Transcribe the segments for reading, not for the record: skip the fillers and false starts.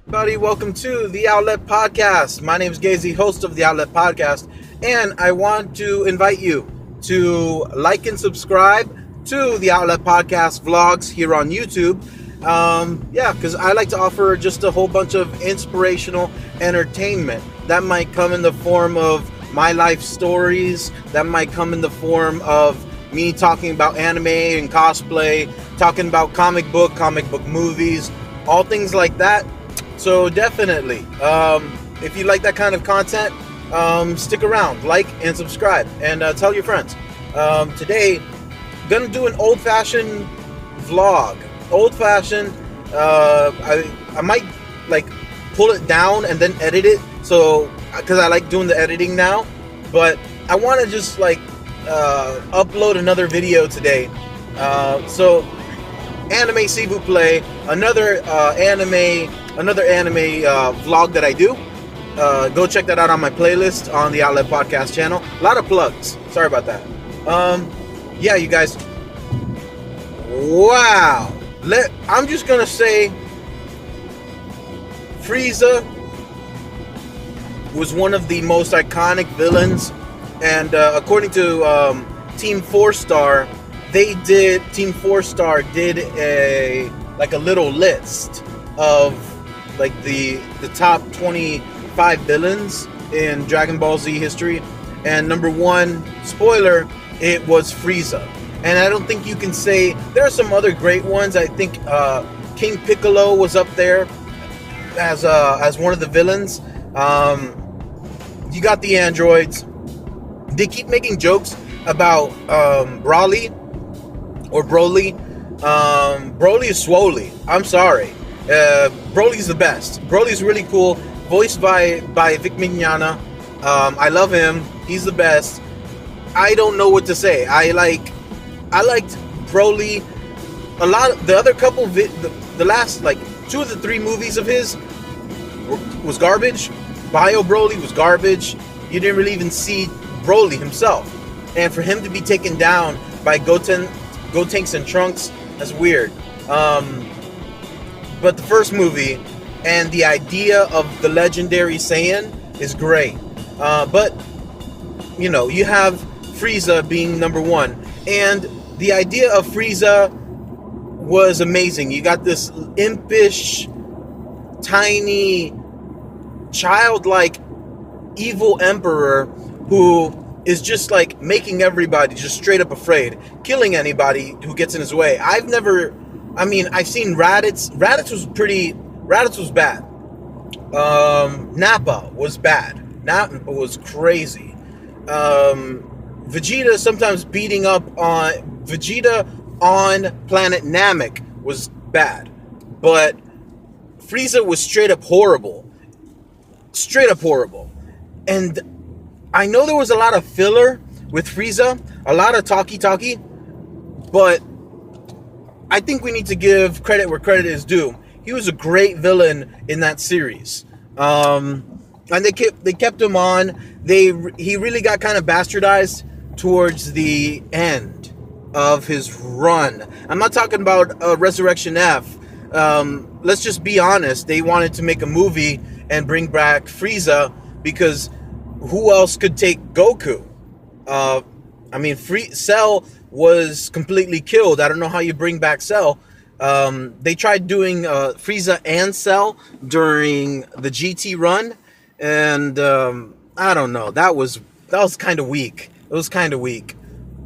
Everybody, welcome to the Outlet Podcast. My name is Gazy, host of the Outlet Podcast, and I want to invite you to like and subscribe to the Outlet Podcast vlogs here on YouTube. Because I like to offer just a whole bunch of inspirational entertainment. That might come in the form of my life stories. That might come in the form of me talking about anime and cosplay, talking about comic book movies, all things like that. So definitely, if you like that kind of content, stick around, like and subscribe, and tell your friends. Today, gonna do an old-fashioned vlog. Old-fashioned. I might like pull it down and then edit it. So, because I like doing the editing now, but I want to just like upload another video today. So, anime s'il vous plaît, another anime vlog that I do. Go check that out on my playlist on the Outlet Podcast channel. A lot of plugs. Sorry about that. Yeah, you guys. Wow. I'm just gonna say, FRIEZA was one of the most iconic villains, and according to Team 4-Star, Team 4-Star did a little list of like the top 25 villains in Dragon Ball Z history, and number one, spoiler, it was FRIEZA. And I don't think you can say, there are some other great ones. I think King Piccolo was up there as one of the villains. You got the androids. They keep making jokes about Broly or Broly. Broly is Swoly. I'm sorry. Broly's the best. Broly's really cool. Voiced by Vic Mignogna. I love him. He's the best. I don't know what to say. I liked Broly a lot. The other couple, the last like 2 of the 3 movies of his was garbage. Bio Broly was garbage. You didn't really even see Broly himself, and for him to be taken down by Gotenks and Trunks, that's weird. But the first movie and the idea of the legendary Saiyan is great. But you know, you have FRIEZA being number one, and the idea of FRIEZA was amazing. You got this impish, tiny, childlike, evil emperor who is just like making everybody just straight up afraid, killing anybody who gets in his way. I've seen Raditz. Raditz was bad. Nappa was bad. Nappa was crazy. Vegeta sometimes beating up on Vegeta on planet Namek was bad, but Frieza was straight up horrible. And I know there was a lot of filler with Frieza, a lot of talky, but I think we need to give credit where credit is due. He was a great villain in that series. And they kept him on. He really got kind of bastardized towards the end of his run. I'm not talking about Resurrection F. Let's just be honest. They wanted to make a movie and bring back Frieza because who else could take Goku? Cell was completely killed. I don't know how you bring back Cell. They tried doing Frieza and Cell during the GT run, and I don't know. That was kind of weak. It was kind of weak.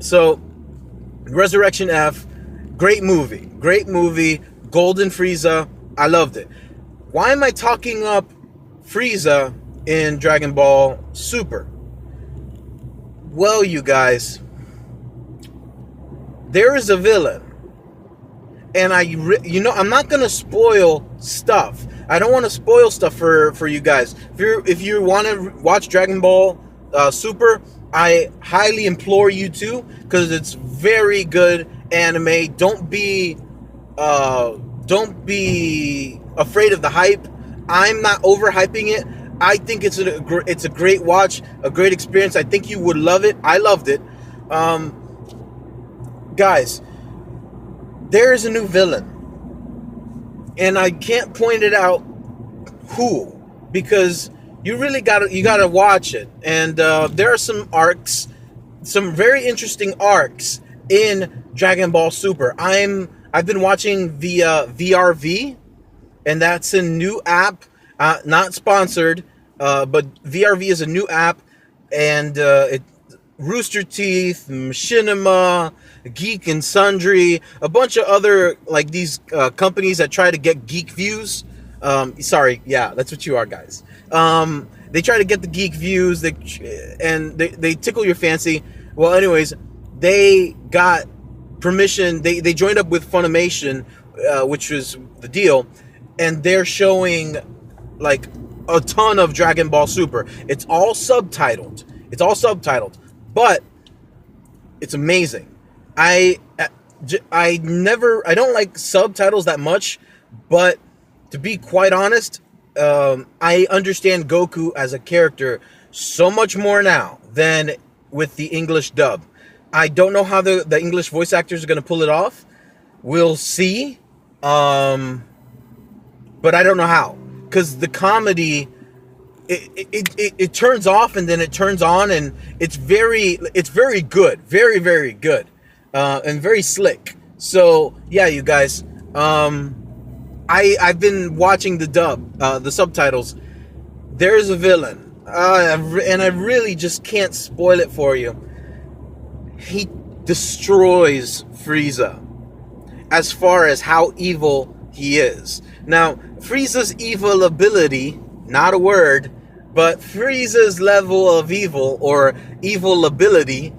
So, Resurrection F, great movie. Golden Frieza, I loved it. Why am I talking up Frieza in Dragon Ball Super? Well, you guys, there is a villain, and I'm not gonna spoil stuff. I don't want to spoil stuff for you guys. If you want to watch Dragon Ball Super, I highly implore you to, because it's very good anime. Don't be afraid of the hype. I'm not overhyping it. I think it's a great watch, a great experience. I think you would love it. I loved it. Guys, there is a new villain, and I can't point it out cool, because you really gotta watch it. And there are some arcs, some very interesting arcs in Dragon Ball Super. I've been watching via VRV, and that's a new app, not sponsored, but VRV is a new app, and Rooster Teeth, Machinima, Geek and Sundry, a bunch of other like these companies that try to get geek views. Sorry, yeah, that's what you are, guys. They try to get the geek views, they tickle your fancy. Well, anyways, they got permission. They joined up with Funimation, which was the deal, and they're showing like a ton of Dragon Ball Super. It's all subtitled. But it's amazing. I don't like subtitles that much, but to be quite honest, I understand Goku as a character so much more now than with the English dub. I don't know how the English voice actors are going to pull it off. We'll see. But I don't know how. Because the comedy, it turns off and then it turns on, and it's very good. Very, very good. And very slick. So, yeah, you guys. I've been watching the dub, the subtitles. There's a villain. And I really just can't spoil it for you. He destroys Frieza as far as how evil he is. Now, Frieza's evil ability, not a word, but Frieza's level of evil or evil ability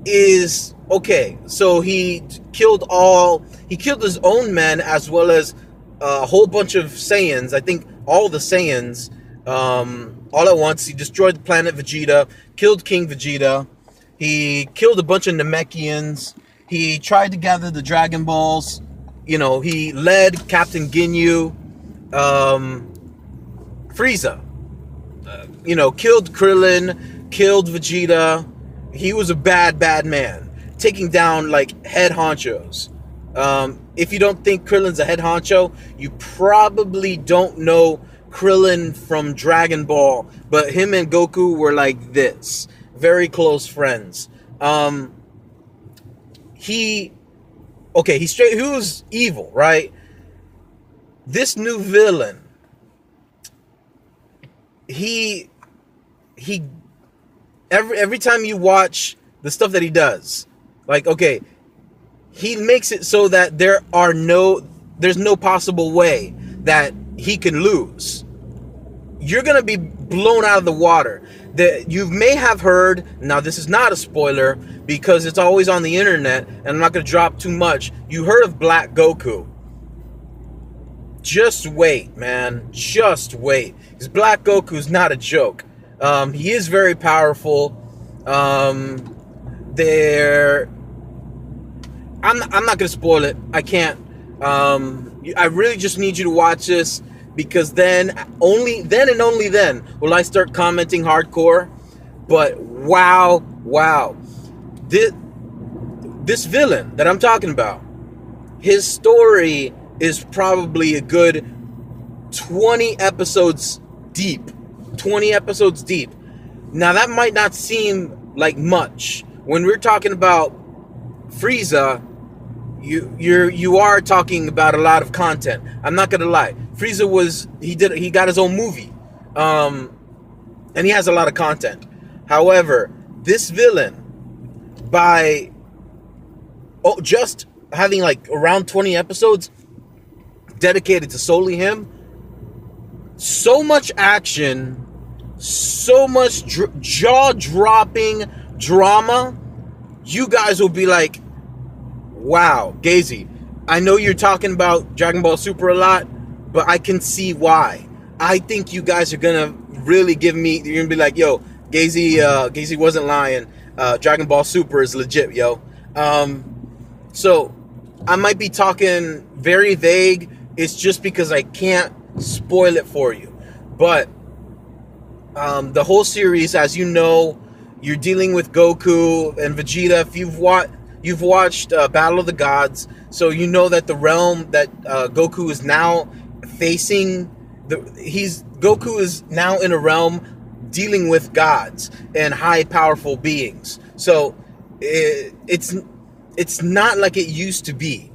is okay. So he killed his own men as well as a whole bunch of Saiyans. I think all the Saiyans all at once. He destroyed the planet Vegeta, killed King Vegeta. He killed a bunch of Namekians. He tried to gather the Dragon Balls. You know, he led Captain Ginyu. Frieza, killed Krillin, killed Vegeta. He was a bad man, taking down like head honchos. If you don't think Krillin's a head honcho, you probably don't know Krillin from Dragon Ball. But him and Goku were like this, very close friends. He was evil, right? This new villain, every time you watch the stuff that he does, like, okay, he makes it so that there's no possible way that he can lose. You're gonna be blown out of the water. That you may have heard, now this is not a spoiler because it's always on the internet and I'm not gonna drop too much. You heard of Black Goku. Just wait, man. Just wait. Because Black Goku's not a joke. He is very powerful. I'm not gonna spoil it. I can't. I really just need you to watch this, because then and only then will I start commenting hardcore. But wow. This villain that I'm talking about, his story is probably a good 20 episodes deep. 20 episodes deep. Now that might not seem like much. When we're talking about Frieza, you are talking about a lot of content. I'm not gonna lie. Frieza he got his own movie. And he has a lot of content. However, this villain, by just having like around 20 episodes dedicated to solely him, so much action, so much jaw-dropping drama, you guys will be like, wow, Gazy, I know you're talking about Dragon Ball Super a lot, but I can see why. I think you guys are gonna really you're gonna be like, yo, Gazy wasn't lying. Dragon Ball Super is legit, yo. So I might be talking very vague. It's just because I can't spoil it for you. But the whole series, as you know, you're dealing with Goku and Vegeta. If you've watched Battle of the Gods, so you know that the realm that Goku is now facing, Goku is now in a realm dealing with gods and high powerful beings. So it's not like it used to be.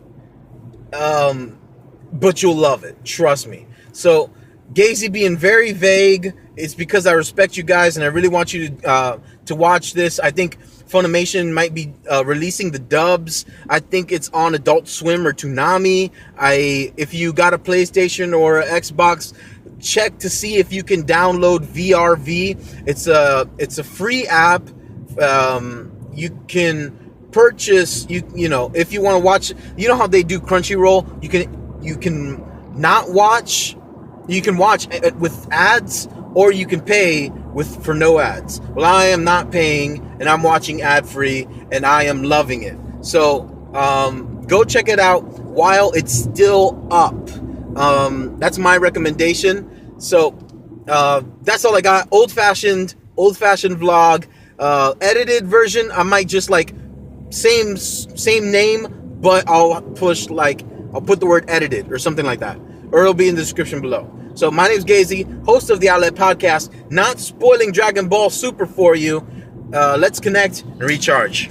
But you'll love it, trust me. So Gazy being very vague, it's because I respect you guys and I really want you to watch this. I think Funimation might be releasing the dubs. I think it's on Adult Swim or Toonami. If you got a PlayStation or an Xbox, check to see if you can download VRV. It's a free app. You can purchase, you know, if you want to watch, you know how they do Crunchyroll, you can not watch, you can watch with ads, or you can pay for no ads. Well, I am not paying and I'm watching ad free and I am loving it. So go check it out while it's still up. That's my recommendation. So that's all I got. Old fashioned vlog. Edited version, I might just like same name, but I'll put the word edited or something like that, or it'll be in the description below. So my name's Gazy, host of the Outlet Podcast, not spoiling Dragon Ball Super for you. Let's connect and recharge.